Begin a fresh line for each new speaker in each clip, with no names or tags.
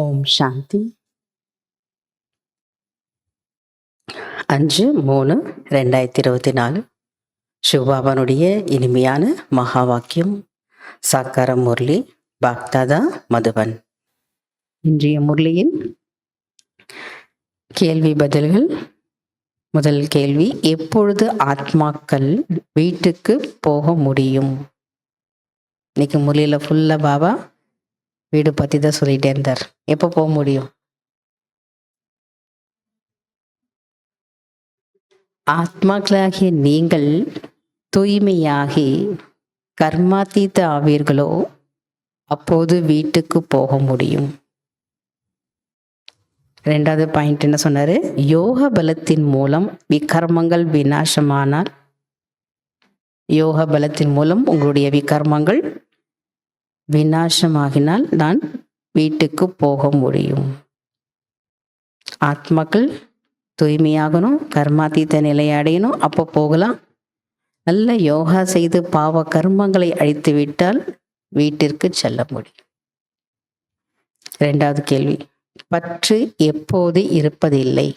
ஓம் சாந்தி. 5/3/2024 சிவபாபானுடைய இனிமையான மகா வாக்கியம். சாக்கார முரளி, பாக்தாதா, மதுபன். இன்றைய முரளியின் கேள்வி பதில்கள். முதல் கேள்வி: எப்பொழுது ஆத்மாக்கள் வீட்டுக்கு போக முடியும்? இன்னைக்கு முரளியில் ஃபுல்லாக பாபா வீடு பற்றி தான் சொல்லிட்டே இருந்தார். எப்போ போக முடியும்? ஆத்மாக்களாகிய நீங்கள் தூய்மையாகி கர்மாத்தீத ஆவீர்களோ அப்போது வீட்டுக்கு போக முடியும். ரெண்டாவது பாயிண்ட் என்ன சொன்னாரு? யோக பலத்தின் மூலம் விகர்மங்கள் விநாசமானால், யோக பலத்தின் மூலம் உங்களுடைய விகர்மங்கள் விநாசமாகினால் நான் வீட்டுக்கு போக முடியும். ஆத்மாக்கள் தூய்மையாகணும், கர்மாத்தீத நிலையை அடையணும், அப்போ போகலாம். நல்ல யோகா செய்து பாவ கர்மங்களை அழித்து விட்டால் வீட்டிற்கு செல்ல முடியும். இரண்டாவது கேள்வி: பற்று எப்போது இருப்பதில்லை?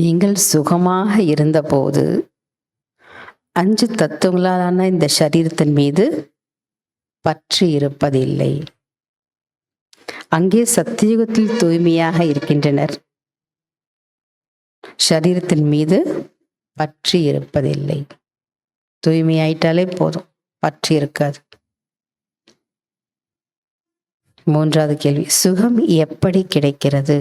நீங்கள் சுகமாக இருந்தபோது 5 தத்துவங்களான இந்த சரீரத்தின் மீது பற்று இருப்பதில்லை. அங்கே சத்தியுகத்தில் தூய்மையாக இருக்கின்றனர். சரீரத்தின் மீது பற்று இருப்பதில்லை. தூய்மையாயிட்டாலே போதும், பற்று இருக்காது. மூன்றாவது கேள்வி: சுகம் எப்படி கிடைக்கிறது?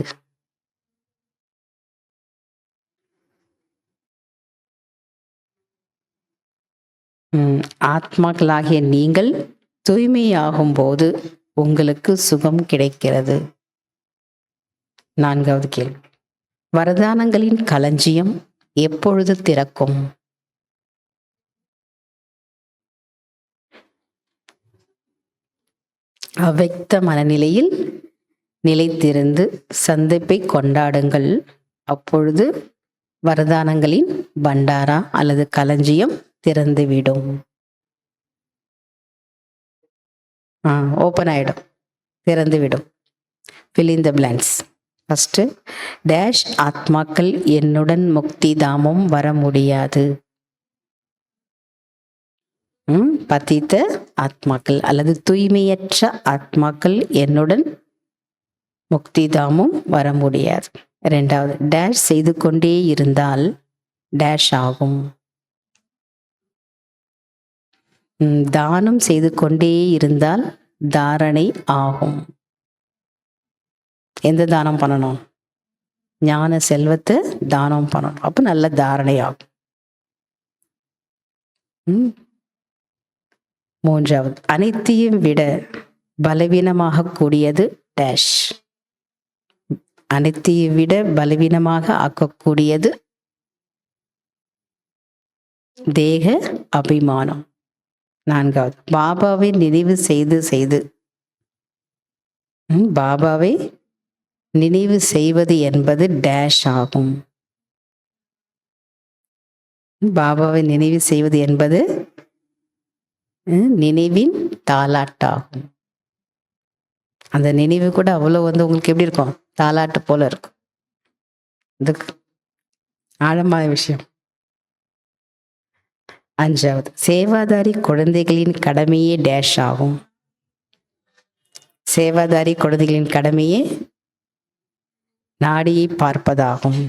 ஆத்மாக்களாகிய நீங்கள் தூய்மையாகும் போது உங்களுக்கு சுகம் கிடைக்கிறது. நான்காவது கேள்வி: வரதானங்களின் களஞ்சியம் எப்பொழுது திறக்கும்? அவ்வக்த மனநிலையில் நிலைத்திருந்து சந்திப்பை கொண்டாடுங்கள். அப்பொழுது வரதானங்களின் பண்டாரா அல்லது களஞ்சியம் திறந்துவிடும். ஓப்பன் ஆயிடும், திறந்துவிடும். fill in the blanks. First dash ஆத்மாக்கள் என்னுடன் முக்தி தாமம் வர முடியாது. பதீத்த ஆத்மாக்கள் அல்லது தூய்மையற்ற ஆத்மாக்கள் என்னுடன் முக்தி தாமம் வர முடியாது. இரண்டாவது, டேஷ் செய்து கொண்டே இருந்தால் டேஷ் ஆகும். தானம் செய்து கொண்டே இருந்தால் தாரணை ஆகும். எந்த தானம் பண்ணணும்? ஞான செல்வத்தை தானம் பண்ணணும். அப்போ நல்ல தாரணை ஆகும். மூன்றாவது, அனைத்தையும் விட பலவீனமாக கூடியது டேஷ். அனைத்தையும் விட பலவீனமாக ஆக்கக்கூடியது தேக அபிமானம். நான்காவது, பாபாவை நினைவு செய்து செய்து, பாபாவை நினைவு செய்வது என்பது டேஷ் ஆகும். பாபாவை நினைவு செய்வது என்பது நினைவின் தாலாட்டாகும். அந்த நினைவு கூட அவ்வளோ உங்களுக்கு எப்படி இருக்கும்? தாலாட்டு போல இருக்கும். இதுக்கு ஆழமான விஷயம். அஞ்சாவது, சேவாதாரி குழந்தைகளின் கடமையே டேஷ் ஆகும். சேவாதாரி குழந்தைகளின் கடமையே நாடியை பார்ப்பதாகும்.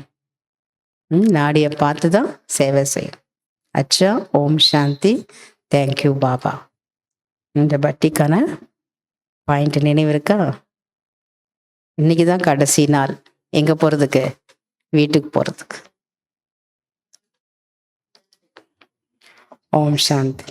நாடியை பார்த்து தான் சேவை செய்யும். அச்சா, ஓம் சாந்தி. தேங்க்யூ பாபா. இந்த பட்டிக்கான பாயிண்ட் நினைவு இருக்கா? இன்னைக்கு தான் கடைசி நாள். எங்க போறதுக்கு? வீட்டுக்கு போறதுக்கு. ஓம் சாந்தி.